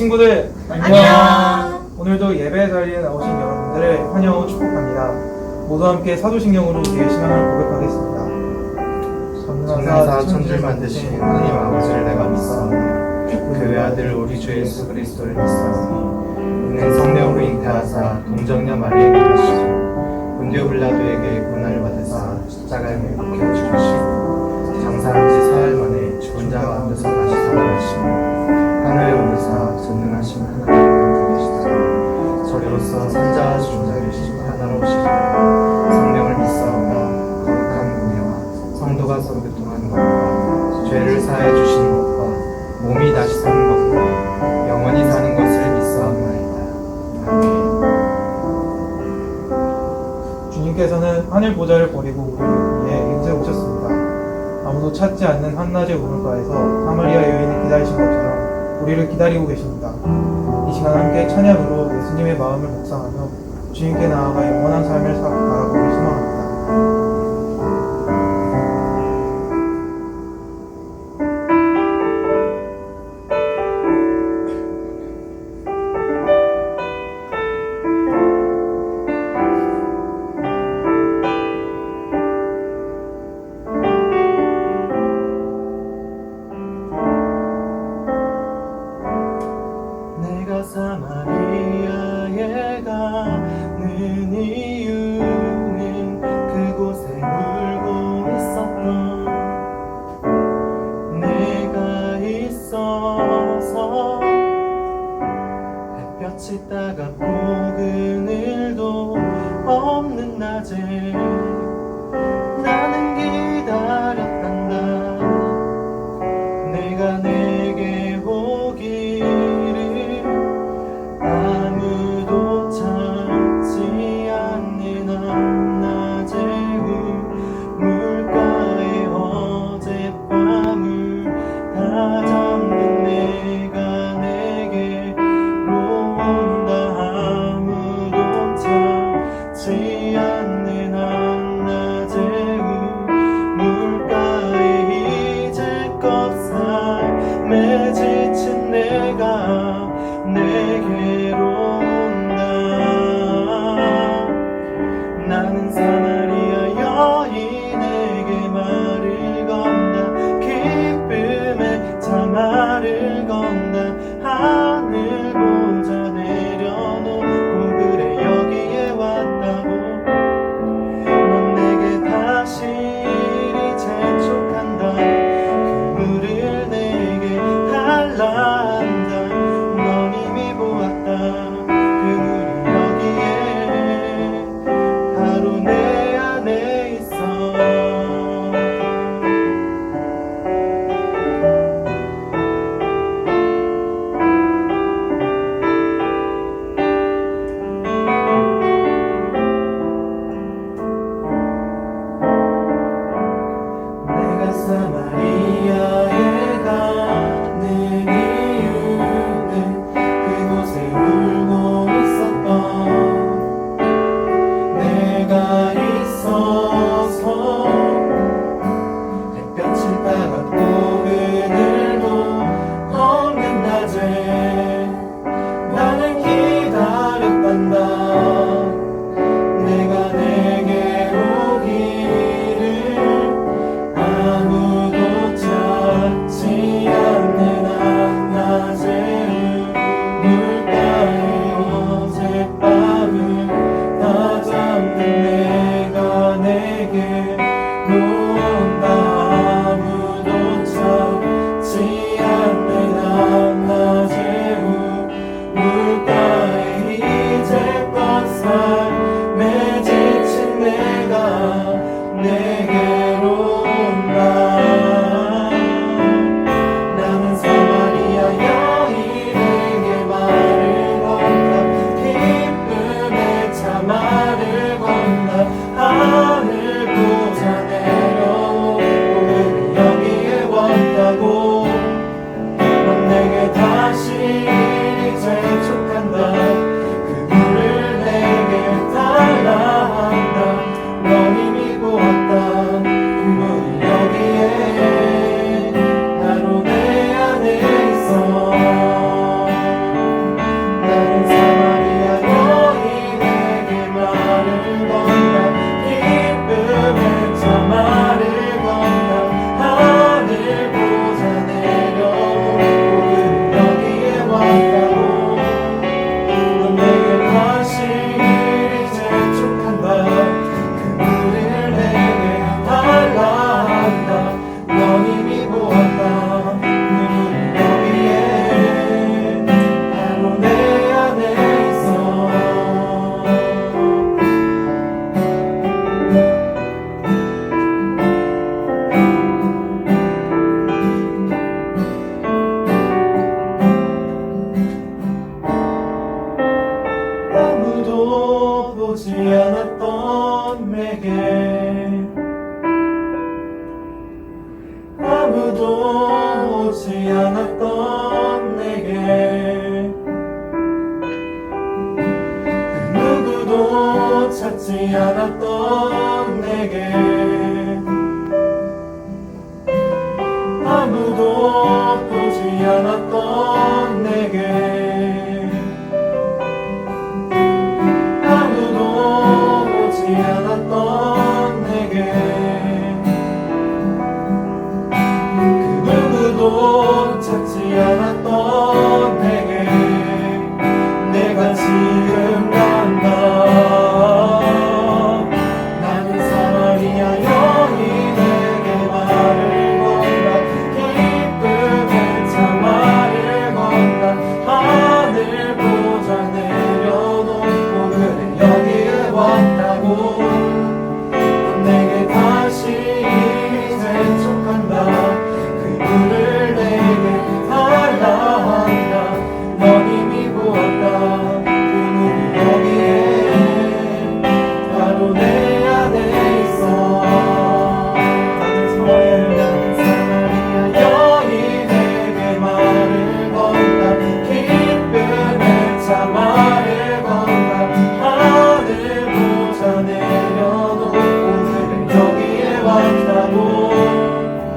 친구들 안녕. 오늘도 예배 자리에 나오신 여러분들을 환영하고 축복합니다. 모두 함께 사도신경으로 우리의 신앙을 고백하겠습니다. 전능하사 천지를 만드신 하나님 아버지를 내가 믿사오니 그 외아들 우리 주 예수 그리스도를 믿사오니 이는 성령으로 잉태하사 동정녀 마리에게 하시고 본디오 빌라도에게 고난을 받으사 십자가에 못 박혀 죽으시고 장사한 지 사흘 만에 죽은 자 가운데서 다시 살아나시고 하늘에 오르사 전능하신 하나님 계시다. 저리로서 산자와 죽은 계시고 하나로 오시리라. 성령을 믿사오며 거룩한 공예와 성도가 서로 교통하는 것과 죄를 사해 주시는 것과 몸이 다시 사는 것과 영원히 사는 것을 믿사옵나이다. 아멘. 주님께서는 하늘 보좌를 버리고 우리를 위해 이곳에 오셨습니다. 아무도 찾지 않는 한낮의 우물가에서 사마리아 여인을 기다리신 것처럼 우리를 기다리고 계십니다. 이 시간 함께 찬양으로 예수님의 마음을 묵상하며 주님께 나아가 영원한 삶을 바라보길 소망합니다. 내가 사마리아에 가는 이유는 그곳에 울고 있었던 내가 있어서 햇볕이 따갑고 그늘도 없는 낮에 나는 기다렸단다. 내가 내게 오기를 아무도 찾지 않는 한낮의 우물가에 어젯밤을 다 잡는 내가 내게로 온다. 아무도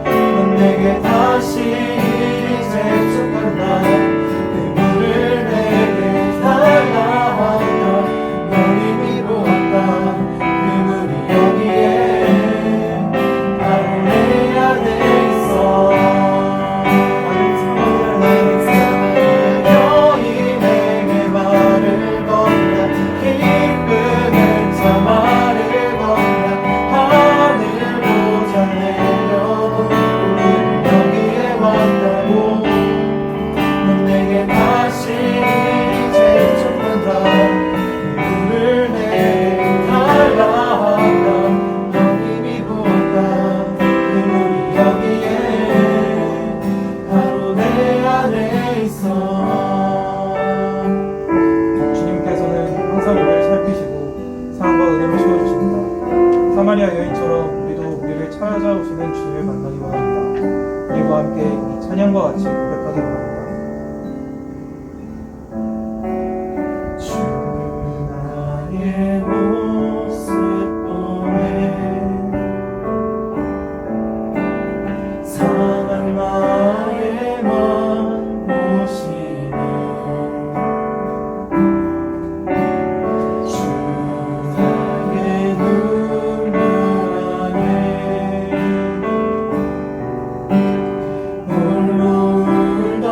넌 내게 다시 재촉한다. 그 물을 내게 달라 한다. 너희 미루었다. 그 물이 여기에 바로 내 안에 있어. 여인 내게 말을 건다. 기쁨을 참 말을 건다. 하늘 보자 내려도 우리는 여기에 왔다고. 넌 내게 다시 재촉한다. 그 물을 내게 달라 한다. 너희 미루었다. 그 물이 여기에 바로 내 안에 있어. 주님께서는 항상 우리를 살피시고 사랑과 은혜로 채워주십니다. 사마리아 여인처럼 우리도 우리를 찾아오시는 주님을 만나기 원합니다. 그리고 함께 이 찬양과 같이 고백하기 원합니다. 주 나의 모습 보네. 상한 나의 맘 보시네. 주 나의 눈물 안에 홀로 울던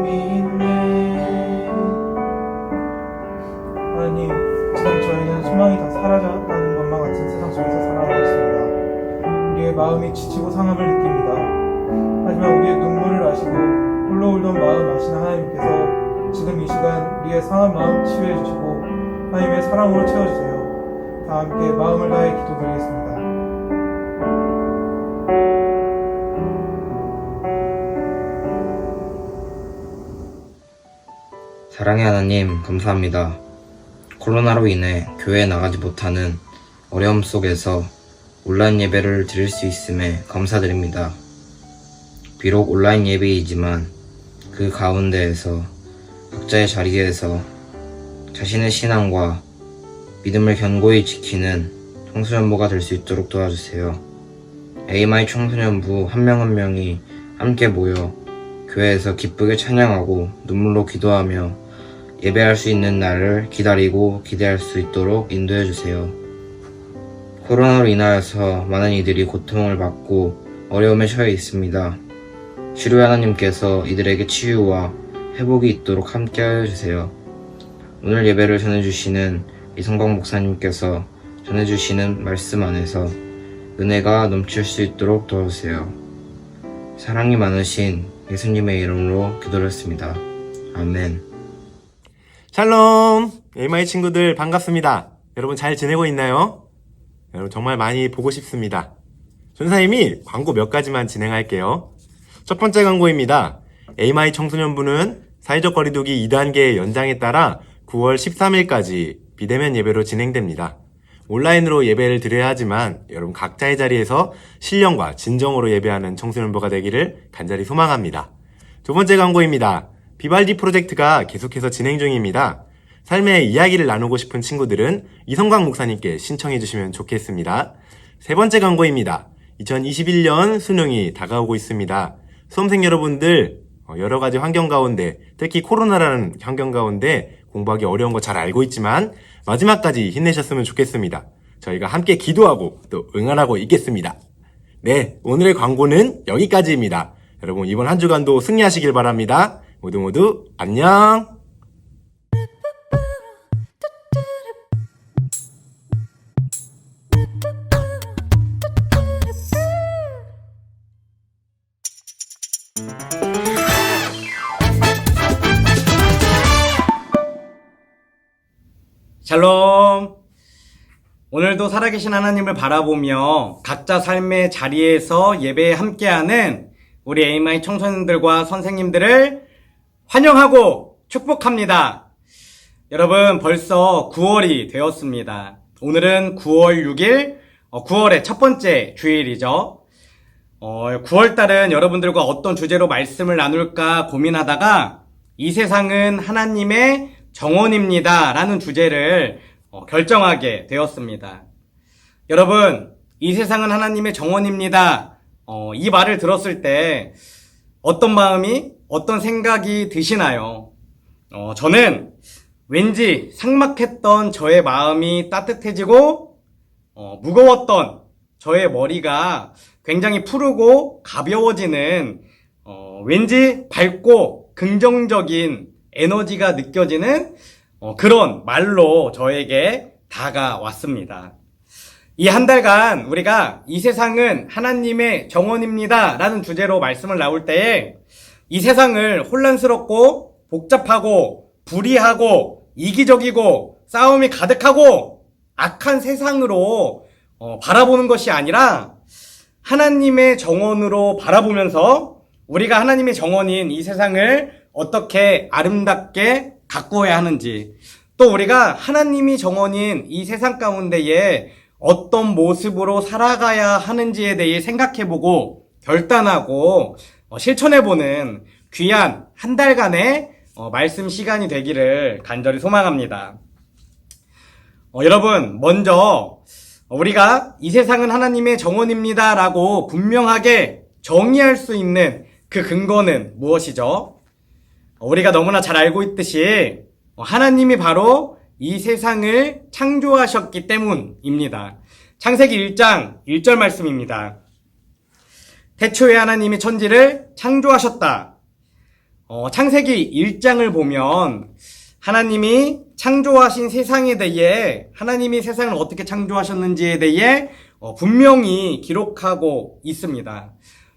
믿네. 하나님, 지금 저희는 소망이 다 사라졌다는 것만 같은 세상 속에서 살아가고 있습니다. 우리의 마음이 지치고 상함을 느낍니다. 하지만 우리의 눈물을 아시고 홀로 울던 마음 아시는 하나님께서 지금 이 시간 우리의 상한 마음 치유해 주시고 하나님의 사랑으로 채워주세요. 다 함께 마음을 다해 기도드리겠습니다. 사랑의 하나님, 감사합니다. 코로나로 인해 교회에 나가지 못하는 어려움 속에서 온라인 예배를 드릴 수 있음에 감사드립니다. 비록 온라인 예배이지만 그 가운데에서 각자의 자리에서 자신의 신앙과 믿음을 견고히 지키는 청소년부가 될 수 있도록 도와주세요. AMI 청소년부 한 명 한 명이 함께 모여 교회에서 기쁘게 찬양하고 눈물로 기도하며 예배할 수 있는 날을 기다리고 기대할 수 있도록 인도해 주세요. 코로나로 인하여서 많은 이들이 고통을 받고 어려움에 처해 있습니다. 치료의 하나님께서 이들에게 치유와 회복이 있도록 함께하여 주세요. 오늘 예배를 전해주시는 이성광 목사님께서 전해주시는 말씀 안에서 은혜가 넘칠 수 있도록 도와주세요. 사랑이 많으신 예수님의 이름으로 기도했습니다. 아멘. 샬롬! AMI 친구들 반갑습니다. 여러분 잘 지내고 있나요? 여러분 정말 많이 보고 싶습니다. 전사님이 광고 몇 가지만 진행할게요. 첫 번째 광고입니다. AMI 청소년부는 사회적 거리두기 2단계 연장에 따라 9월 13일까지 비대면 예배로 진행됩니다. 온라인으로 예배를 드려야 하지만 여러분 각자의 자리에서 신령과 진정으로 예배하는 청소년부가 되기를 간절히 소망합니다. 두 번째 광고입니다. 비발디 프로젝트가 계속해서 진행 중입니다. 삶의 이야기를 나누고 싶은 친구들은 이성광 목사님께 신청해 주시면 좋겠습니다. 세 번째 광고입니다. 2021년 수능이 다가오고 있습니다. 수험생 여러분들 여러 가지 환경 가운데, 특히 코로나라는 환경 가운데 공부하기 어려운 거 잘 알고 있지만 마지막까지 힘내셨으면 좋겠습니다. 저희가 함께 기도하고 또 응원하고 있겠습니다. 네, 오늘의 광고는 여기까지입니다. 여러분 이번 한 주간도 승리하시길 바랍니다. 모두 안녕. 샬롬! 오늘도 살아계신 하나님을 바라보며 각자 삶의 자리에서 예배에 함께하는 우리 AMI 청소년들과 선생님들을 환영하고 축복합니다. 여러분 벌써 9월이 되었습니다. 오늘은 9월 6일, 9월의 첫 번째 주일이죠. 9월달은 여러분들과 어떤 주제로 말씀을 나눌까 고민하다가 이 세상은 하나님의 정원입니다 라는 주제를 결정하게 되었습니다. 여러분, 이 세상은 하나님의 정원입니다. 이 말을 들었을 때 어떤 마음이, 어떤 생각이 드시나요? 저는 왠지 삭막했던 저의 마음이 따뜻해지고 무거웠던 저의 머리가 굉장히 푸르고 가벼워지는 왠지 밝고 긍정적인 에너지가 느껴지는 그런 말로 저에게 다가왔습니다. 이 한 달간 우리가 이 세상은 하나님의 정원입니다 라는 주제로 말씀을 나올 때에 이 세상을 혼란스럽고 복잡하고 불의하고 이기적이고 싸움이 가득하고 악한 세상으로 바라보는 것이 아니라 하나님의 정원으로 바라보면서 우리가 하나님의 정원인 이 세상을 어떻게 아름답게 가꾸어야 하는지, 또 우리가 하나님이 정원인 이 세상 가운데에 어떤 모습으로 살아가야 하는지에 대해 생각해보고 결단하고 실천해보는 귀한 한 달간의 말씀 시간이 되기를 간절히 소망합니다. 여러분, 먼저 우리가 이 세상은 하나님의 정원입니다 라고 분명하게 정의할 수 있는 그 근거는 무엇이죠? 우리가 너무나 잘 알고 있듯이 하나님이 바로 이 세상을 창조하셨기 때문입니다. 창세기 1장 1절 말씀입니다. 태초에 하나님이 천지를 창조하셨다. 창세기 1장을 보면 하나님이 창조하신 세상에 대해 하나님이 세상을 어떻게 창조하셨는지에 대해 분명히 기록하고 있습니다.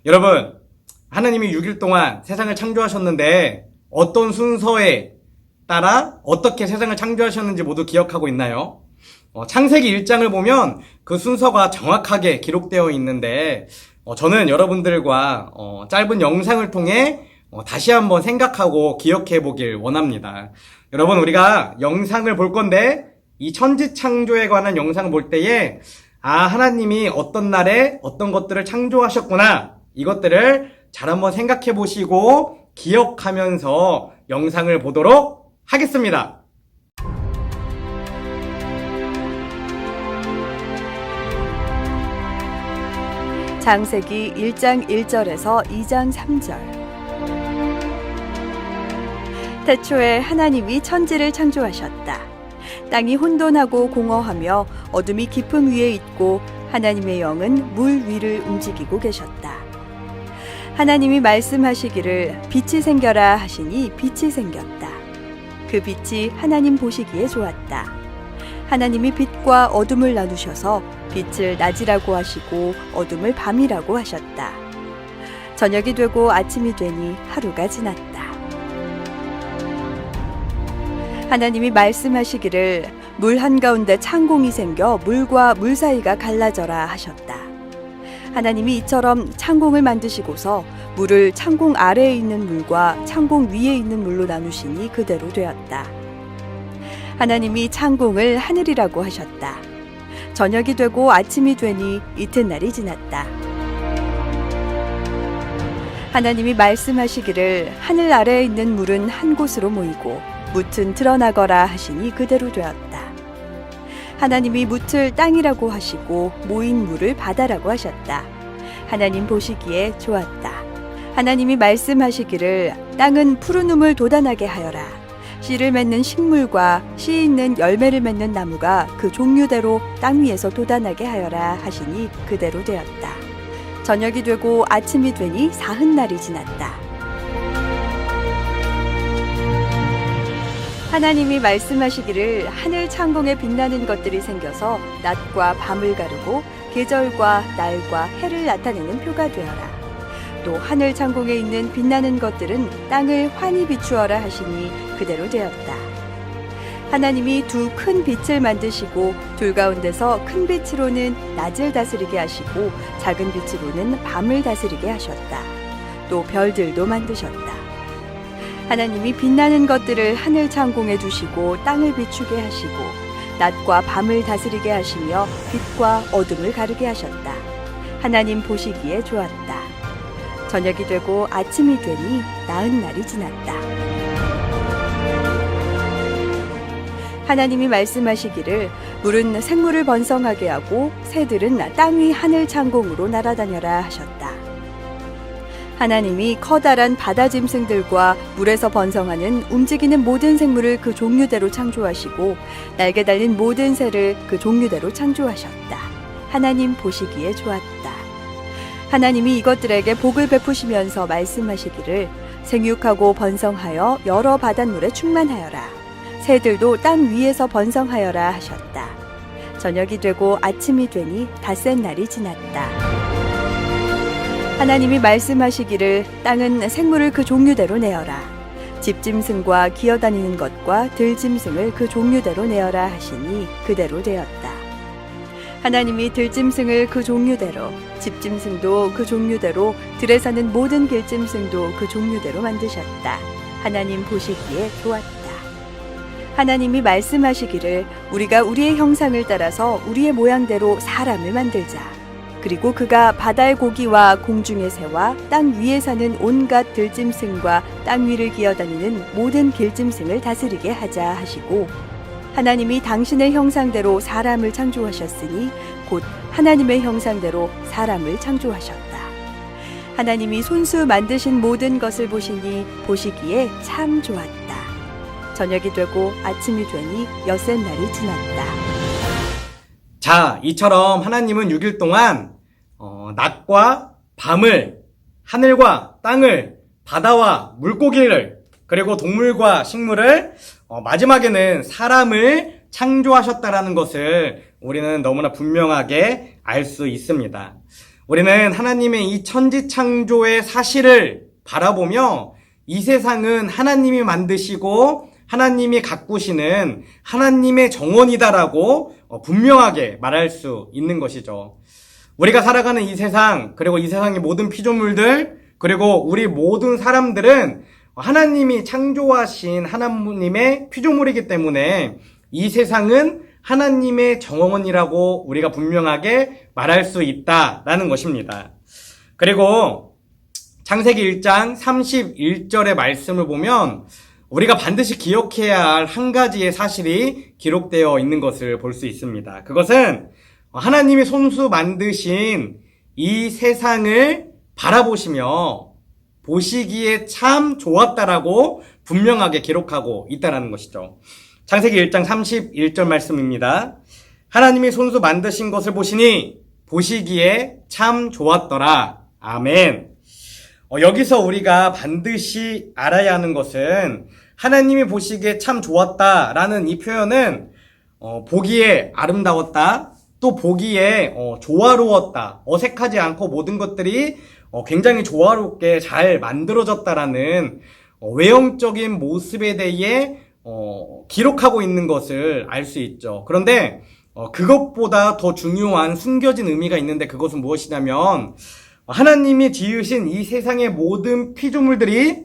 여러분, 하나님이 6일 동안 세상을 창조하셨는데 어떤 순서에 따라 어떻게 세상을 창조하셨는지 모두 기억하고 있나요? 창세기 1장을 보면 그 순서가 정확하게 기록되어 있는데 저는 여러분들과 짧은 영상을 통해 다시 한번 생각하고 기억해 보길 원합니다. 여러분, 우리가 영상을 볼 건데 이 천지 창조에 관한 영상을 볼 때에 하나님이 어떤 날에 어떤 것들을 창조하셨구나, 이것들을 잘 한번 생각해 보시고 기억하면서 영상을 보도록 하겠습니다. 창세기 1장 1절에서 2장 3절. 태초에 하나님이 천지를 창조하셨다. 땅이 혼돈하고 공허하며 어둠이 깊음 위에 있고 하나님의 영은 물 위를 움직이고 계셨다. 하나님이 말씀하시기를 빛이 생겨라 하시니 빛이 생겼다. 그 빛이 하나님 보시기에 좋았다. 하나님이 빛과 어둠을 나누셔서 빛을 낮이라고 하시고 어둠을 밤이라고 하셨다. 저녁이 되고 아침이 되니 하루가 지났다. 하나님이 말씀하시기를 물 한가운데 창공이 생겨 물과 물 사이가 갈라져라 하셨다. 하나님이 이처럼 창공을 만드시고서 물을 창공 아래에 있는 물과 창공 위에 있는 물로 나누시니 그대로 되었다. 하나님이 창공을 하늘이라고 하셨다. 저녁이 되고 아침이 되니 이튿날이 지났다. 하나님이 말씀하시기를 하늘 아래에 있는 물은 한 곳으로 모이고 뭇은 드러나거라 하시니 그대로 되었다. 하나님이 뭇을 땅이라고 하시고 모인 물을 바다라고 하셨다. 하나님 보시기에 좋았다. 하나님이 말씀하시기를 땅은 푸른 우물 돋아나게 하여라. 씨를 맺는 식물과 씨 있는 열매를 맺는 나무가 그 종류대로 땅 위에서 돋아나게 하여라 하시니 그대로 되었다. 저녁이 되고 아침이 되니 사흔날이 지났다. 하나님이 말씀하시기를 하늘 창공에 빛나는 것들이 생겨서 낮과 밤을 가르고 계절과 날과 해를 나타내는 표가 되어라. 또 하늘 창공에 있는 빛나는 것들은 땅을 환히 비추어라 하시니 그대로 되었다. 하나님이 두 큰 빛을 만드시고 둘 가운데서 큰 빛으로는 낮을 다스리게 하시고 작은 빛으로는 밤을 다스리게 하셨다. 또 별들도 만드셨다. 하나님이 빛나는 것들을 하늘 창공에 두시고 땅을 비추게 하시고 낮과 밤을 다스리게 하시며 빛과 어둠을 가르게 하셨다. 하나님 보시기에 좋았다. 저녁이 되고 아침이 되니 나흔날이 지났다. 하나님이 말씀하시기를 물은 생물을 번성하게 하고 새들은 땅 위 하늘 창공으로 날아다녀라 하셨다. 하나님이 커다란 바다 짐승들과 물에서 번성하는 움직이는 모든 생물을 그 종류대로 창조하시고 날개 달린 모든 새를 그 종류대로 창조하셨다. 하나님 보시기에 좋았다. 하나님이 이것들에게 복을 베푸시면서 말씀하시기를 생육하고 번성하여 여러 바닷물에 충만하여라. 새들도 땅 위에서 번성하여라 하셨다. 저녁이 되고 아침이 되니 닷새 날이 지났다. 하나님이 말씀하시기를 땅은 생물을 그 종류대로 내어라. 집짐승과 기어다니는 것과 들짐승을 그 종류대로 내어라 하시니 그대로 되었다. 하나님이 들짐승을 그 종류대로, 집짐승도 그 종류대로, 들에 사는 모든 길짐승도 그 종류대로 만드셨다. 하나님 보시기에 좋았다. 하나님이 말씀하시기를 우리가 우리의 형상을 따라서 우리의 모양대로 사람을 만들자. 그리고 그가 바다의 고기와 공중의 새와 땅 위에 사는 온갖 들짐승과 땅 위를 기어다니는 모든 길짐승을 다스리게 하자 하시고 하나님이 당신의 형상대로 사람을 창조하셨으니 곧 하나님의 형상대로 사람을 창조하셨다. 하나님이 손수 만드신 모든 것을 보시니 보시기에 참 좋았다. 저녁이 되고 아침이 되니 엿새 날이 지났다. 자, 이처럼 하나님은 6일 동안 낮과 밤을, 하늘과 땅을 바다와 물고기를, 그리고 동물과 식물을, 마지막에는 사람을 창조하셨다라는 것을 우리는 너무나 분명하게 알 수 있습니다. 우리는 하나님의 이 천지 창조의 사실을 바라보며 이 세상은 하나님이 만드시고 하나님이 가꾸시는 하나님의 정원이다라고 분명하게 말할 수 있는 것이죠. 우리가 살아가는 이 세상, 그리고 이 세상의 모든 피조물들, 그리고 우리 모든 사람들은 하나님이 창조하신 하나님의 피조물이기 때문에 이 세상은 하나님의 정원이라고 우리가 분명하게 말할 수 있다라는 것입니다. 그리고 창세기 1장 31절의 말씀을 보면 우리가 반드시 기억해야 할 한 가지의 사실이 기록되어 있는 것을 볼 수 있습니다. 그것은 하나님이 손수 만드신 이 세상을 바라보시며 보시기에 참 좋았다라고 분명하게 기록하고 있다는 것이죠. 창세기 1장 31절 말씀입니다. 하나님이 손수 만드신 것을 보시니 보시기에 참 좋았더라. 아멘. 여기서 우리가 반드시 알아야 하는 것은 하나님이 보시기에 참 좋았다라는 이 표현은 보기에 아름다웠다, 또 보기에 조화로웠다, 어색하지 않고 모든 것들이 굉장히 조화롭게 잘 만들어졌다라는 외형적인 모습에 대해 기록하고 있는 것을 알 수 있죠. 그런데 그것보다 더 중요한 숨겨진 의미가 있는데 그것은 무엇이냐면 하나님이 지으신 이 세상의 모든 피조물들이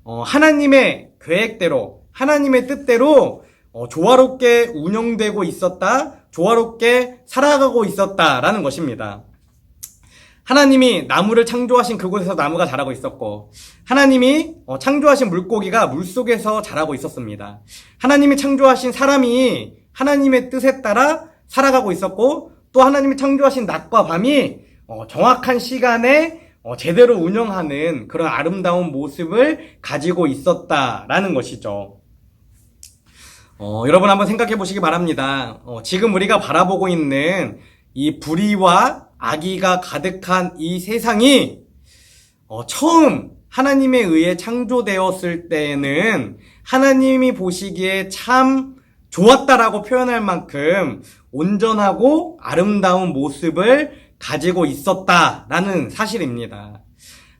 하나님의 계획대로, 하나님의 뜻대로 조화롭게 운영되고 있었다, 조화롭게 살아가고 있었다라는 것입니다. 하나님이 나무를 창조하신 그곳에서 나무가 자라고 있었고, 하나님이 창조하신 물고기가 물속에서 자라고 있었습니다. 하나님이 창조하신 사람이 하나님의 뜻에 따라 살아가고 있었고, 또 하나님이 창조하신 낮과 밤이 정확한 시간에 제대로 운영하는 그런 아름다운 모습을 가지고 있었다라는 것이죠. 여러분 한번 생각해 보시기 바랍니다. 지금 우리가 바라보고 있는 이 불의와 악의가 가득한 이 세상이 처음 하나님에 의해 창조되었을 때에는 하나님이 보시기에 참 좋았다라고 표현할 만큼 온전하고 아름다운 모습을 가지고 있었다라는 사실입니다.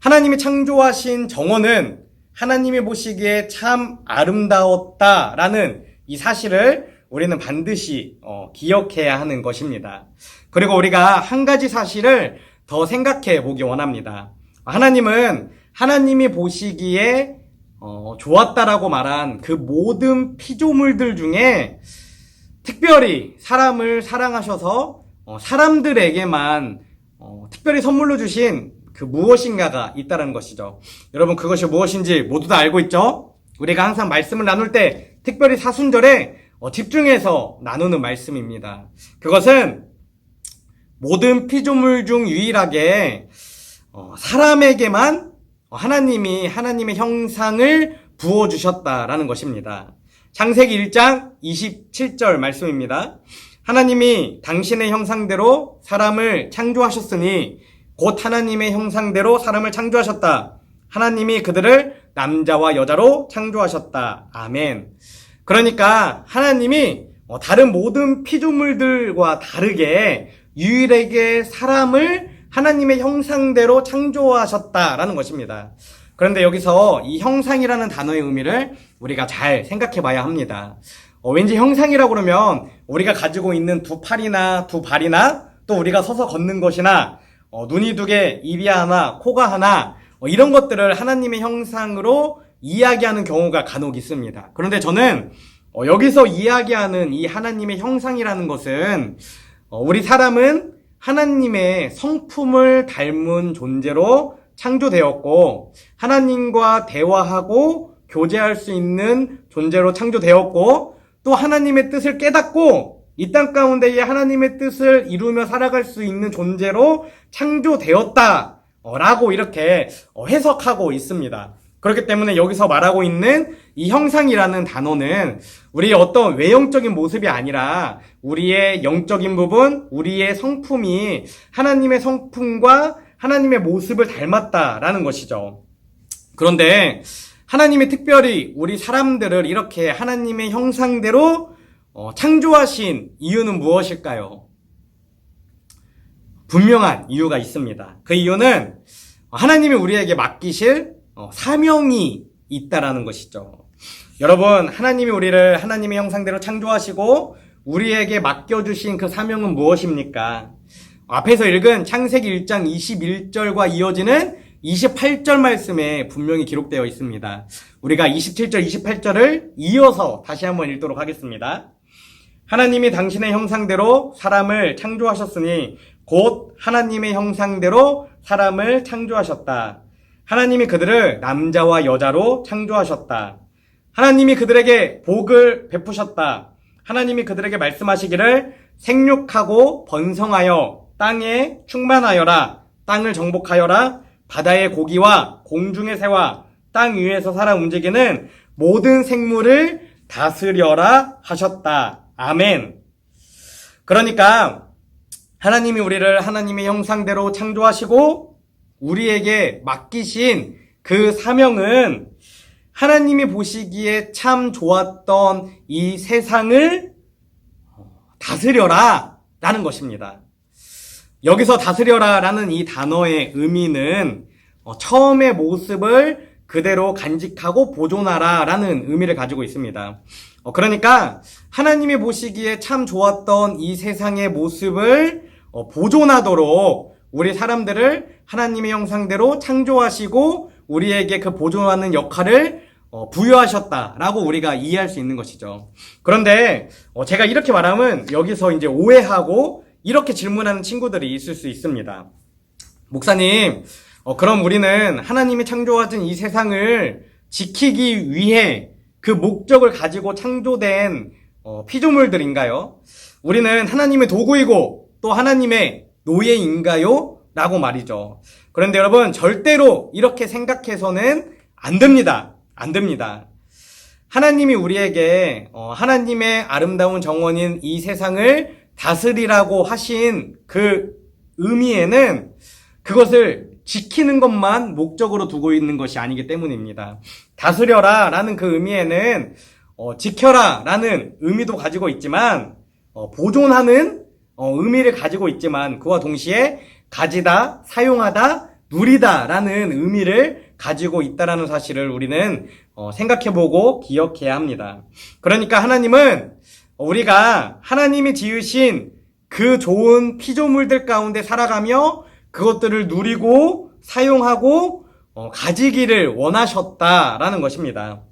하나님이 창조하신 정원은 하나님이 보시기에 참 아름다웠다라는 이 사실을 우리는 반드시 기억해야 하는 것입니다. 그리고 우리가 한 가지 사실을 더 생각해 보기 원합니다. 하나님은 하나님이 보시기에 좋았다라고 말한 그 모든 피조물들 중에 특별히 사람을 사랑하셔서 사람들에게만 특별히 선물로 주신 그 무엇인가가 있다는 것이죠. 여러분 그것이 무엇인지 모두 다 알고 있죠? 우리가 항상 말씀을 나눌 때 특별히 사순절에 집중해서 나누는 말씀입니다. 그것은 모든 피조물 중 유일하게 사람에게만 하나님이 하나님의 형상을 부어주셨다라는 것입니다. 창세기 1장 27절 말씀입니다. 하나님이 당신의 형상대로 사람을 창조하셨으니 곧 하나님의 형상대로 사람을 창조하셨다. 하나님이 그들을 남자와 여자로 창조하셨다. 아멘. 그러니까 하나님이 다른 모든 피조물들과 다르게 유일하게 사람을 하나님의 형상대로 창조하셨다라는 것입니다. 그런데 여기서 이 형상이라는 단어의 의미를 우리가 잘 생각해 봐야 합니다. 왠지 형상이라고 그러면 우리가 가지고 있는 두 팔이나 두 발이나 또 우리가 서서 걷는 것이나 눈이 두 개, 입이 하나, 코가 하나 이런 것들을 하나님의 형상으로 이야기하는 경우가 간혹 있습니다. 그런데 저는 여기서 이야기하는 이 하나님의 형상이라는 것은 우리 사람은 하나님의 성품을 닮은 존재로 창조되었고 하나님과 대화하고 교제할 수 있는 존재로 창조되었고 또 하나님의 뜻을 깨닫고 이 땅 가운데에 하나님의 뜻을 이루며 살아갈 수 있는 존재로 창조되었다라고 이렇게 해석하고 있습니다. 그렇기 때문에 여기서 말하고 있는 이 형상이라는 단어는 우리의 어떤 외형적인 모습이 아니라 우리의 영적인 부분, 우리의 성품이 하나님의 성품과 하나님의 모습을 닮았다라는 것이죠. 그런데 하나님이 특별히 우리 사람들을 이렇게 하나님의 형상대로 창조하신 이유는 무엇일까요? 분명한 이유가 있습니다. 그 이유는 하나님이 우리에게 맡기실 사명이 있다라는 것이죠. 여러분, 하나님이 우리를 하나님의 형상대로 창조하시고 우리에게 맡겨주신 그 사명은 무엇입니까? 앞에서 읽은 창세기 1장 21절과 이어지는 28절 말씀에 분명히 기록되어 있습니다. 우리가 27절, 28절을 이어서 다시 한번 읽도록 하겠습니다. 하나님이 당신의 형상대로 사람을 창조하셨으니 곧 하나님의 형상대로 사람을 창조하셨다. 하나님이 그들을 남자와 여자로 창조하셨다. 하나님이 그들에게 복을 베푸셨다. 하나님이 그들에게 말씀하시기를 생육하고 번성하여 땅에 충만하여라. 땅을 정복하여라. 바다의 고기와 공중의 새와 땅 위에서 살아 움직이는 모든 생물을 다스려라 하셨다. 아멘. 그러니까 하나님이 우리를 하나님의 형상대로 창조하시고 우리에게 맡기신 그 사명은 하나님이 보시기에 참 좋았던 이 세상을 다스려라 라는 것입니다. 여기서 다스려라 라는 이 단어의 의미는 처음의 모습을 그대로 간직하고 보존하라 라는 의미를 가지고 있습니다. 그러니까 하나님이 보시기에 참 좋았던 이 세상의 모습을 보존하도록 우리 사람들을 하나님의 형상대로 창조하시고 우리에게 그 보존하는 역할을 부여하셨다라고 우리가 이해할 수 있는 것이죠. 그런데 제가 이렇게 말하면 여기서 이제 오해하고 이렇게 질문하는 친구들이 있을 수 있습니다. 목사님, 그럼 우리는 하나님이 창조하신 이 세상을 지키기 위해 그 목적을 가지고 창조된 피조물들인가요? 우리는 하나님의 도구이고 또 하나님의 노예인가요? 라고 말이죠. 그런데 여러분, 절대로 이렇게 생각해서는 안 됩니다. 안 됩니다. 하나님이 우리에게 하나님의 아름다운 정원인 이 세상을 다스리라고 하신 그 의미에는 그것을 지키는 것만 목적으로 두고 있는 것이 아니기 때문입니다. 다스려라 라는 그 의미에는 지켜라 라는 의미도 가지고 있지만 보존하는 의미를 가지고 있지만 그와 동시에 가지다, 사용하다, 누리다 라는 의미를 가지고 있다라는 사실을 우리는 생각해보고 기억해야 합니다. 그러니까 하나님은 우리가 하나님이 지으신 그 좋은 피조물들 가운데 살아가며 그것들을 누리고 사용하고 가지기를 원하셨다라는 것입니다.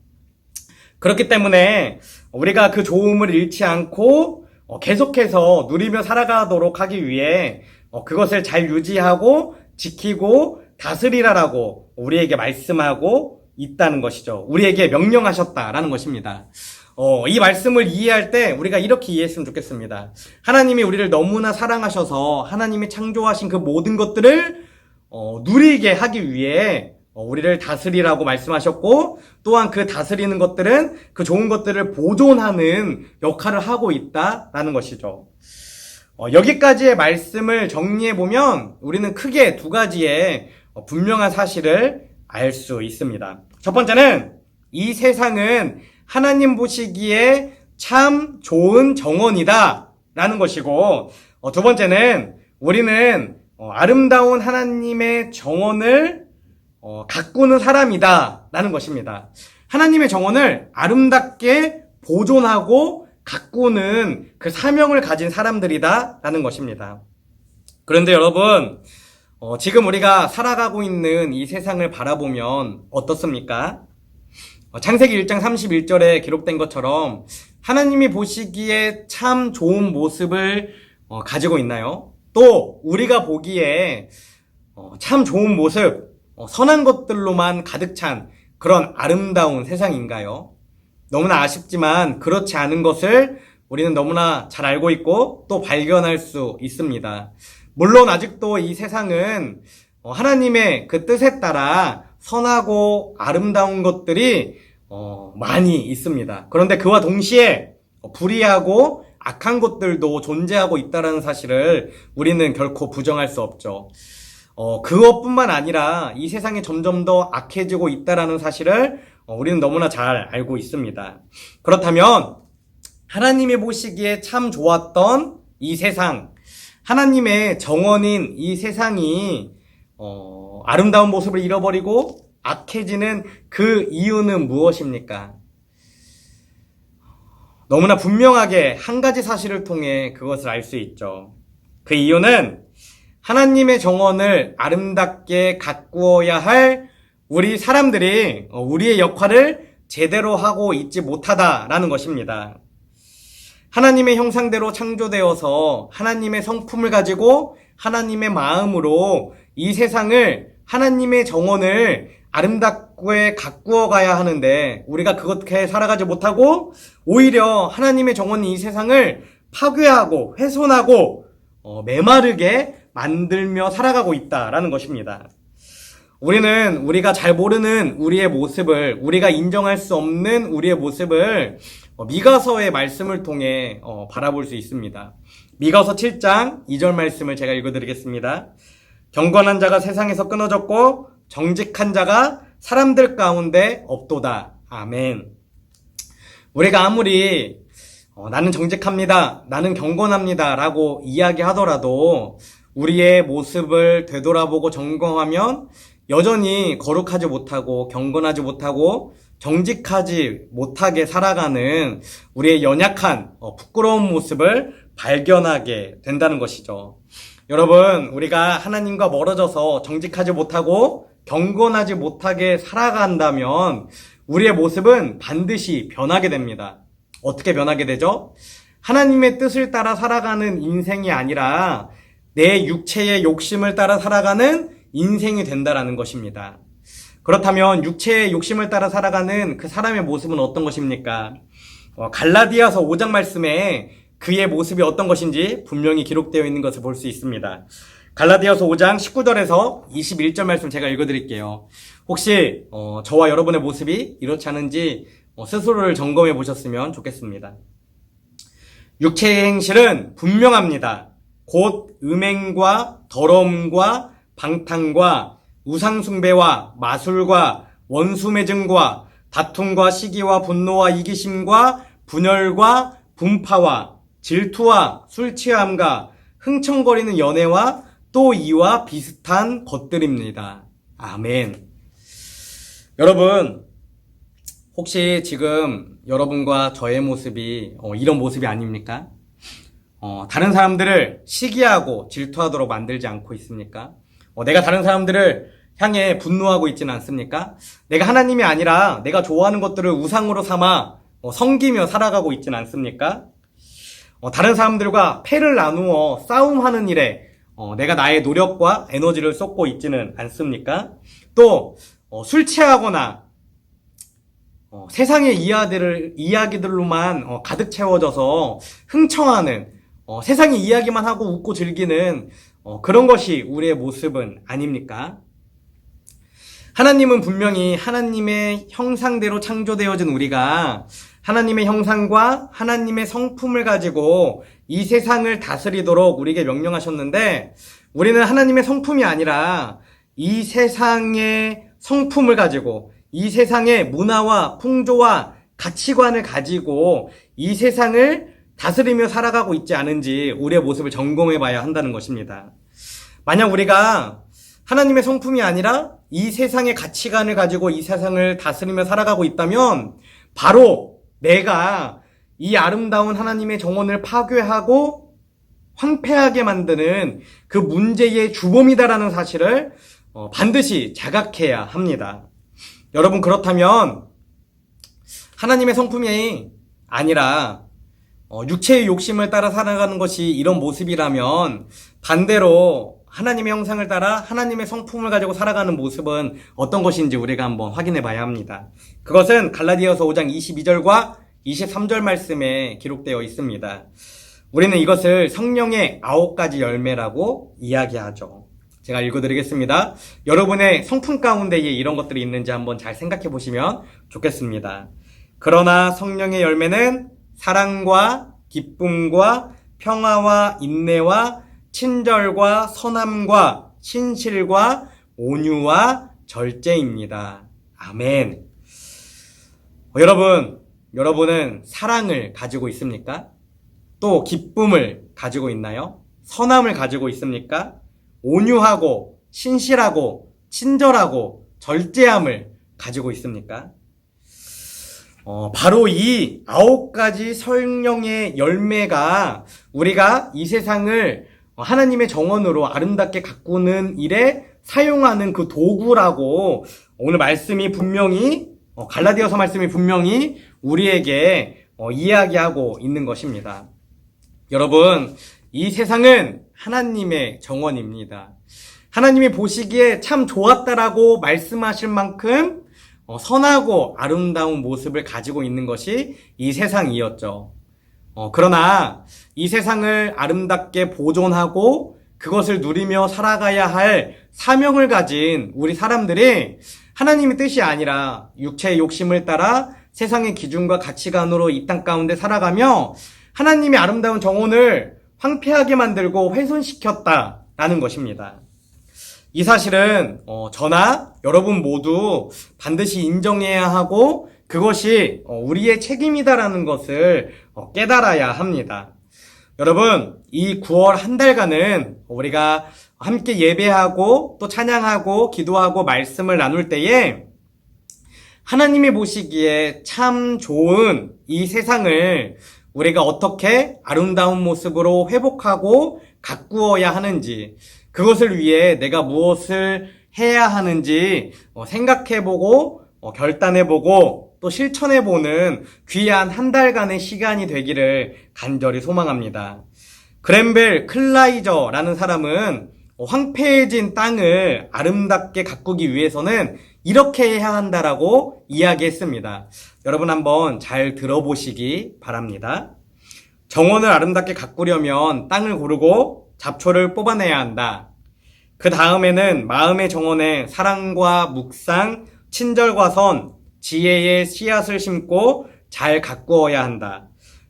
그렇기 때문에 우리가 그 좋음을 잃지 않고 계속해서 누리며 살아가도록 하기 위해 그것을 잘 유지하고 지키고 다스리라라고 우리에게 말씀하고 있다는 것이죠. 우리에게 명령하셨다라는 것입니다. 이 말씀을 이해할 때 우리가 이렇게 이해했으면 좋겠습니다. 하나님이 우리를 너무나 사랑하셔서 하나님이 창조하신 그 모든 것들을 누리게 하기 위해 우리를 다스리라고 말씀하셨고 또한 그 다스리는 것들은 그 좋은 것들을 보존하는 역할을 하고 있다라는 것이죠. 여기까지의 말씀을 정리해보면 우리는 크게 두 가지의 분명한 사실을 알 수 있습니다. 첫 번째는 이 세상은 하나님 보시기에 참 좋은 정원이다 라는 것이고 두 번째는 우리는 아름다운 하나님의 정원을 가꾸는 사람이다 라는 것입니다. 하나님의 정원을 아름답게 보존하고 가꾸는 그 사명을 가진 사람들이다 라는 것입니다. 그런데 여러분, 지금 우리가 살아가고 있는 이 세상을 바라보면 어떻습니까? 창세기 1장 31절에 기록된 것처럼 하나님이 보시기에 참 좋은 모습을 가지고 있나요? 또 우리가 보기에 참 좋은 모습, 선한 것들로만 가득 찬 그런 아름다운 세상인가요? 너무나 아쉽지만 그렇지 않은 것을 우리는 너무나 잘 알고 있고 또 발견할 수 있습니다. 물론 아직도 이 세상은 하나님의 그 뜻에 따라 선하고 아름다운 것들이 많이 있습니다. 그런데 그와 동시에 불의하고 악한 것들도 존재하고 있다는 사실을 우리는 결코 부정할 수 없죠. 그것뿐만 아니라 이 세상이 점점 더 악해지고 있다라는 사실을 우리는 너무나 잘 알고 있습니다. 그렇다면 하나님이 보시기에 참 좋았던 이 세상, 하나님의 정원인 이 세상이 아름다운 모습을 잃어버리고 악해지는 그 이유는 무엇입니까? 너무나 분명하게 한 가지 사실을 통해 그것을 알 수 있죠. 그 이유는 하나님의 정원을 아름답게 가꾸어야 할 우리 사람들이 우리의 역할을 제대로 하고 있지 못하다라는 것입니다. 하나님의 형상대로 창조되어서 하나님의 성품을 가지고 하나님의 마음으로 이 세상을, 하나님의 정원을 아름답게 가꾸어 가야 하는데 우리가 그렇게 살아가지 못하고 오히려 하나님의 정원인 이 세상을 파괴하고 훼손하고 메마르게 만들며 살아가고 있다라는 것입니다. 우리는 우리가 잘 모르는 우리의 모습을, 우리가 인정할 수 없는 우리의 모습을 미가서의 말씀을 통해 바라볼 수 있습니다. 미가서 7장 2절 말씀을 제가 읽어드리겠습니다. 경건한 자가 세상에서 끊어졌고 정직한 자가 사람들 가운데 없도다. 아멘. 우리가 아무리 나는 정직합니다, 나는 경건합니다 라고 이야기하더라도 우리의 모습을 되돌아보고 점검하면 여전히 거룩하지 못하고 경건하지 못하고 정직하지 못하게 살아가는 우리의 연약한 부끄러운 모습을 발견하게 된다는 것이죠. 여러분, 우리가 하나님과 멀어져서 정직하지 못하고 경건하지 못하게 살아간다면 우리의 모습은 반드시 변하게 됩니다. 어떻게 변하게 되죠? 하나님의 뜻을 따라 살아가는 인생이 아니라 내 육체의 욕심을 따라 살아가는 인생이 된다라는 것입니다. 그렇다면 육체의 욕심을 따라 살아가는 그 사람의 모습은 어떤 것입니까? 갈라디아서 5장 말씀에 그의 모습이 어떤 것인지 분명히 기록되어 있는 것을 볼 수 있습니다. 갈라디아서 5장 19절에서 21절 말씀 제가 읽어드릴게요. 혹시 저와 여러분의 모습이 이렇지 않은지 스스로를 점검해 보셨으면 좋겠습니다. 육체의 행실은 분명합니다. 곧 음행과 더러움과 방탕과 우상숭배와 마술과 원수매증과 다툼과 시기와 분노와 이기심과 분열과 분파와 질투와 술취함과 흥청거리는 연애와 또 이와 비슷한 것들입니다. 아멘. 여러분, 혹시 지금 여러분과 저의 모습이 이런 모습이 아닙니까? 다른 사람들을 시기하고 질투하도록 만들지 않고 있습니까? 내가 다른 사람들을 향해 분노하고 있지는 않습니까? 내가 하나님이 아니라 내가 좋아하는 것들을 우상으로 삼아 섬기며 살아가고 있지는 않습니까? 다른 사람들과 패를 나누어 싸움하는 일에 내가 나의 노력과 에너지를 쏟고 있지는 않습니까? 또 술 취하거나 세상의 이야기들로만 가득 채워져서 흥청하는, 세상의 이야기만 하고 웃고 즐기는 그런 것이 우리의 모습은 아닙니까? 하나님은 분명히 하나님의 형상대로 창조되어진 우리가 하나님의 형상과 하나님의 성품을 가지고 이 세상을 다스리도록 우리에게 명령하셨는데, 우리는 하나님의 성품이 아니라 이 세상의 성품을 가지고, 이 세상의 문화와 풍조와 가치관을 가지고 이 세상을 다스리며 살아가고 있지 않은지 우리의 모습을 점검해 봐야 한다는 것입니다. 만약 우리가 하나님의 성품이 아니라 이 세상의 가치관을 가지고 이 세상을 다스리며 살아가고 있다면 바로 내가 이 아름다운 하나님의 정원을 파괴하고 황폐하게 만드는 그 문제의 주범이다라는 사실을 반드시 자각해야 합니다. 여러분, 그렇다면 하나님의 성품이 아니라 육체의 욕심을 따라 살아가는 것이 이런 모습이라면 반대로 하나님의 형상을 따라 하나님의 성품을 가지고 살아가는 모습은 어떤 것인지 우리가 한번 확인해 봐야 합니다. 그것은 갈라디아서 5장 22절과 23절 말씀에 기록되어 있습니다. 우리는 이것을 성령의 9가지 열매라고 이야기하죠. 제가 읽어드리겠습니다. 여러분의 성품 가운데에 이런 것들이 있는지 한번 잘 생각해 보시면 좋겠습니다. 그러나 성령의 열매는 사랑과 기쁨과 평화와 인내와 친절과 선함과 신실과 온유와 절제입니다. 아멘. 여러분은 사랑을 가지고 있습니까? 또 기쁨을 가지고 있나요? 선함을 가지고 있습니까? 온유하고 신실하고 친절하고 절제함을 가지고 있습니까? 바로 이 9가지 성령의 열매가 우리가 이 세상을 하나님의 정원으로 아름답게 가꾸는 일에 사용하는 그 도구라고 오늘 말씀이 분명히 갈라디아서 말씀이 분명히 우리에게 이야기하고 있는 것입니다. 여러분, 이 세상은 하나님의 정원입니다. 하나님이 보시기에 참 좋았다라고 말씀하실 만큼 선하고 아름다운 모습을 가지고 있는 것이 이 세상이었죠. 그러나 이 세상을 아름답게 보존하고 그것을 누리며 살아가야 할 사명을 가진 우리 사람들이 하나님의 뜻이 아니라 육체의 욕심을 따라 세상의 기준과 가치관으로 이 땅 가운데 살아가며 하나님의 아름다운 정원을 황폐하게 만들고 훼손시켰다라는 것입니다. 이 사실은 저나 여러분 모두 반드시 인정해야 하고 그것이 우리의 책임이다라는 것을 깨달아야 합니다. 여러분, 이 9월 한 달간은 우리가 함께 예배하고 또 찬양하고 기도하고 말씀을 나눌 때에 하나님이 보시기에 참 좋은 이 세상을 우리가 어떻게 아름다운 모습으로 회복하고 가꾸어야 하는지, 그것을 위해 내가 무엇을 해야 하는지 생각해보고 결단해보고 또 실천해보는 귀한 한 달간의 시간이 되기를 간절히 소망합니다. 그랜벨 클라이저라는 사람은 황폐해진 땅을 아름답게 가꾸기 위해서는 이렇게 해야 한다라고 이야기했습니다. 여러분 한번 잘 들어보시기 바랍니다. 정원을 아름답게 가꾸려면 땅을 고르고 잡초를 뽑아내야 한다. 그 다음에는 마음의 정원에 사랑과 묵상, 친절과 선, 지혜의 씨앗을 심고 잘 가꾸어야 한다.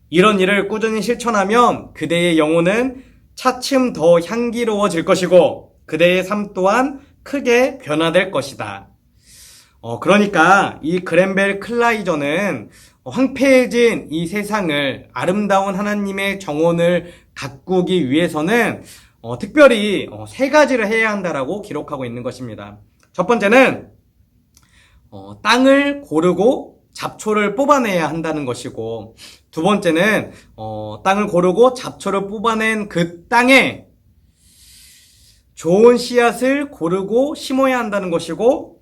이런 일을 꾸준히 실천하면 그대의 영혼은 차츰 더 향기로워질 것이고 그대의 삶 또한 크게 변화될 것이다. 그러니까 이 그랜벨 클라이저는 황폐해진 이 세상을 아름다운 하나님의 정원을 가꾸기 위해서는 특별히 3가지를 해야 한다라고 기록하고 있는 것입니다. 첫 번째는 땅을 고르고 잡초를 뽑아내야 한다는 것이고, 두 번째는 땅을 고르고 잡초를 뽑아낸 그 땅에 좋은 씨앗을 고르고 심어야 한다는 것이고,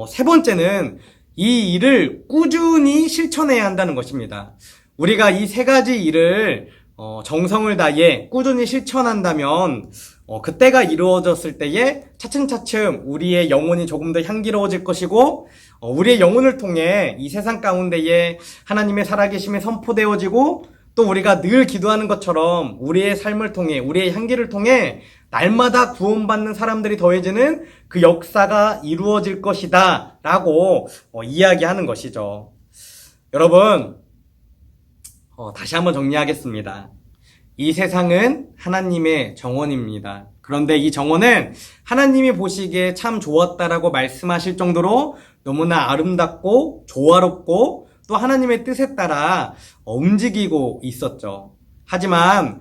세 번째는 이 일을 꾸준히 실천해야 한다는 것입니다. 우리가 이 3가지 일을 정성을 다해 꾸준히 실천한다면 그때가 이루어졌을 때에 차츰차츰 우리의 영혼이 조금 더 향기로워질 것이고 우리의 영혼을 통해 이 세상 가운데에 하나님의 살아계심이 선포되어지고 또 우리가 늘 기도하는 것처럼 우리의 삶을 통해 우리의 향기를 통해 날마다 구원받는 사람들이 더해지는 그 역사가 이루어질 것이다 라고 이야기하는 것이죠. 여러분, 다시 한번 정리하겠습니다. 이 세상은 하나님의 정원입니다. 그런데 이 정원은 하나님이 보시기에 참 좋았다라고 말씀하실 정도로 너무나 아름답고 조화롭고 또 하나님의 뜻에 따라 움직이고 있었죠. 하지만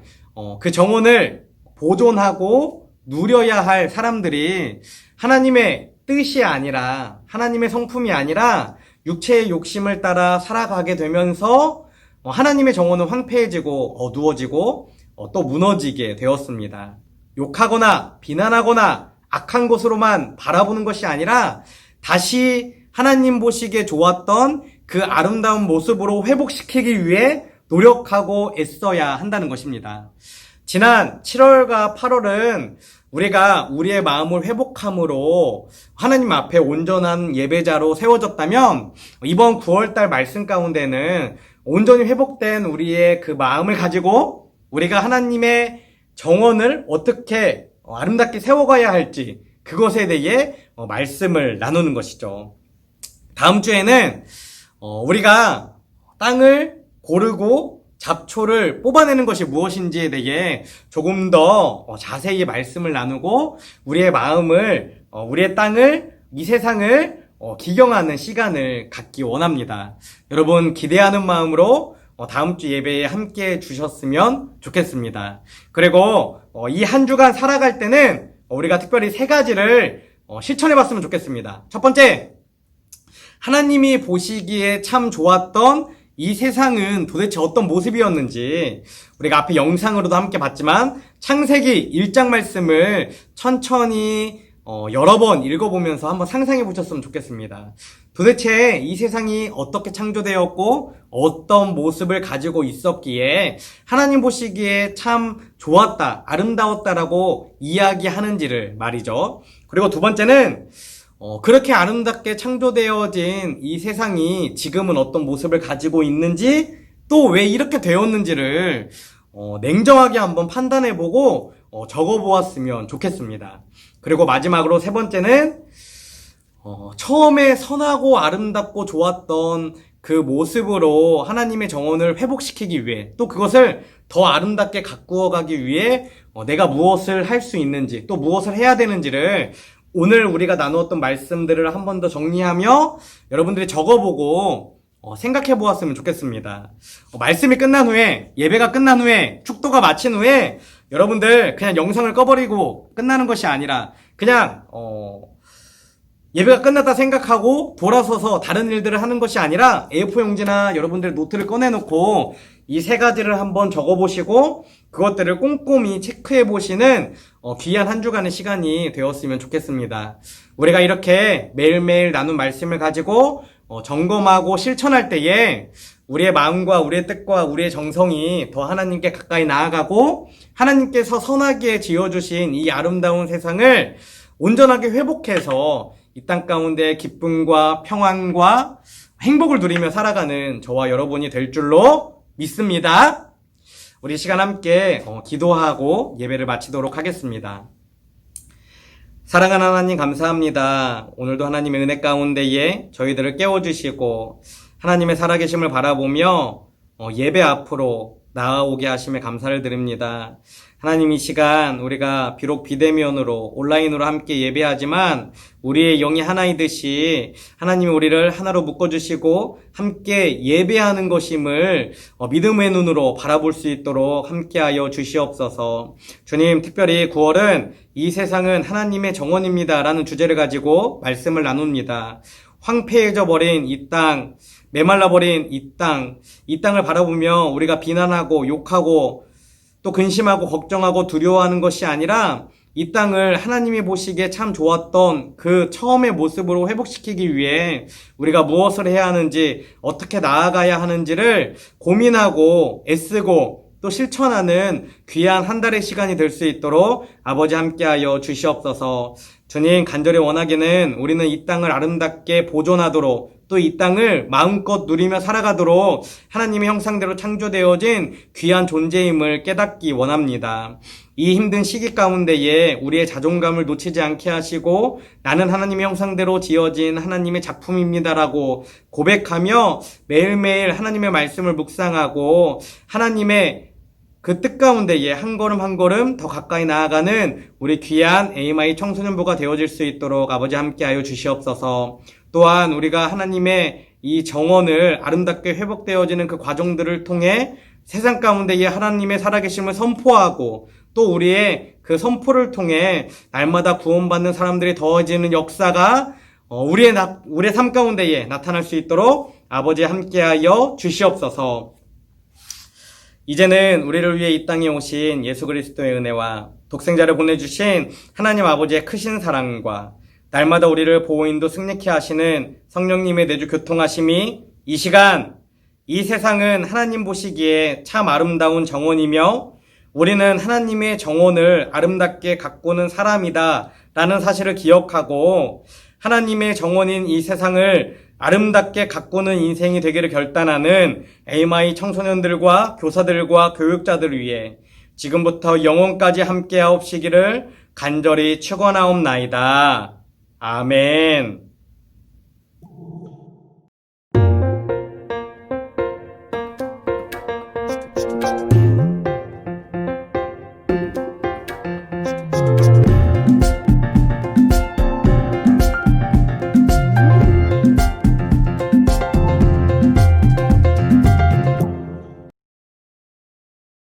그 정원을 보존하고 누려야 할 사람들이 하나님의 뜻이 아니라 하나님의 성품이 아니라 육체의 욕심을 따라 살아가게 되면서 하나님의 정원은 황폐해지고 어두워지고 또 무너지게 되었습니다. 욕하거나 비난하거나 악한 것으로만 바라보는 것이 아니라 다시 하나님 보시기에 좋았던 그 아름다운 모습으로 회복시키기 위해 노력하고 애써야 한다는 것입니다. 지난 7월과 8월은 우리가 우리의 마음을 회복함으로 하나님 앞에 온전한 예배자로 세워졌다면 이번 9월달 말씀 가운데는 온전히 회복된 우리의 그 마음을 가지고 우리가 하나님의 정원을 어떻게 아름답게 세워가야 할지 그것에 대해 말씀을 나누는 것이죠. 다음 주에는 우리가 땅을 고르고 잡초를 뽑아내는 것이 무엇인지에 대해 조금 더 자세히 말씀을 나누고 우리의 마음을, 우리의 땅을, 이 세상을 기경하는 시간을 갖기 원합니다. 여러분 기대하는 마음으로 다음 주 예배에 함께 해 주셨으면 좋겠습니다. 그리고 이 한 주간 살아갈 때는 우리가 특별히 3가지를 실천해 봤으면 좋겠습니다. 첫 번째, 하나님이 보시기에 참 좋았던 이 세상은 도대체 어떤 모습이었는지 우리가 앞에 영상으로도 함께 봤지만 창세기 1장 말씀을 천천히 여러 번 읽어보면서 한번 상상해 보셨으면 좋겠습니다. 도대체 이 세상이 어떻게 창조되었고 어떤 모습을 가지고 있었기에 하나님 보시기에 참 좋았다, 아름다웠다라고 이야기하는지를 말이죠. 그리고 두 번째는 그렇게 아름답게 창조되어진 이 세상이 지금은 어떤 모습을 가지고 있는지 또 왜 이렇게 되었는지를 냉정하게 한번 판단해보고 적어보았으면 좋겠습니다. 그리고 마지막으로 3번째는 처음에 선하고 아름답고 좋았던 그 모습으로 하나님의 정원을 회복시키기 위해 또 그것을 더 아름답게 가꾸어가기 위해 내가 무엇을 할 수 있는지 또 무엇을 해야 되는지를 오늘 우리가 나누었던 말씀들을 한 번 더 정리하며 여러분들이 적어보고 생각해 보았으면 좋겠습니다. 말씀이 끝난 후에, 예배가 끝난 후에, 축도가 마친 후에 여러분들 그냥 영상을 꺼버리고 끝나는 것이 아니라 그냥 예배가 끝났다 생각하고 돌아서서 다른 일들을 하는 것이 아니라 A4 용지나 여러분들 노트를 꺼내놓고 이 3가지를 한번 적어보시고 그것들을 꼼꼼히 체크해보시는 귀한 한 주간의 시간이 되었으면 좋겠습니다. 우리가 이렇게 매일매일 나눈 말씀을 가지고 점검하고 실천할 때에 우리의 마음과 우리의 뜻과 우리의 정성이 더 하나님께 가까이 나아가고 하나님께서 선하게 지어주신 이 아름다운 세상을 온전하게 회복해서 이 땅 가운데 기쁨과 평안과 행복을 누리며 살아가는 저와 여러분이 될 줄로 믿습니다. 우리 시간 함께 기도하고 예배를 마치도록 하겠습니다. 사랑하는 하나님 감사합니다. 오늘도 하나님의 은혜 가운데에 저희들을 깨워주시고 하나님의 살아계심을 바라보며 예배 앞으로 나아오게 하심에 감사를 드립니다. 하나님 이 시간 우리가 비록 비대면으로 온라인으로 함께 예배하지만 우리의 영이 하나이듯이 하나님이 우리를 하나로 묶어주시고 함께 예배하는 것임을 믿음의 눈으로 바라볼 수 있도록 함께하여 주시옵소서. 주님, 특별히 9월은 이 세상은 하나님의 정원입니다 라는 주제를 가지고 말씀을 나눕니다. 황폐해져 버린 이 땅, 메말라버린 이 땅을 바라보며 우리가 비난하고 욕하고 또 근심하고 걱정하고 두려워하는 것이 아니라 이 땅을 하나님이 보시기에 참 좋았던 그 처음의 모습으로 회복시키기 위해 우리가 무엇을 해야 하는지 어떻게 나아가야 하는지를 고민하고 애쓰고 또 실천하는 귀한 한 달의 시간이 될 수 있도록 아버지 함께하여 주시옵소서. 주님, 간절히 원하기는 우리는 이 땅을 아름답게 보존하도록 또 이 땅을 마음껏 누리며 살아가도록 하나님의 형상대로 창조되어진 귀한 존재임을 깨닫기 원합니다. 이 힘든 시기 가운데에 우리의 자존감을 놓치지 않게 하시고 나는 하나님의 형상대로 지어진 하나님의 작품입니다라고 고백하며 매일매일 하나님의 말씀을 묵상하고 하나님의 그 뜻 가운데에 한 걸음 한 걸음 더 가까이 나아가는 우리 귀한 AMI 청소년부가 되어질 수 있도록 아버지 함께하여 주시옵소서. 또한 우리가 하나님의 이 정원을 아름답게 회복되어지는 그 과정들을 통해 세상 가운데에 하나님의 살아계심을 선포하고 또 우리의 그 선포를 통해 날마다 구원받는 사람들이 더해지는 역사가 우리의 삶 가운데에 나타날 수 있도록 아버지 함께하여 주시옵소서. 이제는 우리를 위해 이 땅에 오신 예수 그리스도의 은혜와 독생자를 보내주신 하나님 아버지의 크신 사랑과 날마다 우리를 보호인도 승리케 하시는 성령님의 내주 교통하심이 이 시간 이 세상은 하나님 보시기에 참 아름다운 정원이며 우리는 하나님의 정원을 아름답게 가꾸는 사람이다 라는 사실을 기억하고 하나님의 정원인 이 세상을 아름답게 가꾸는 인생이 되기를 결단하는 AMI 청소년들과 교사들과 교육자들을 위해 지금부터 영원까지 함께하옵시기를 간절히 축원하옵나이다. 아멘.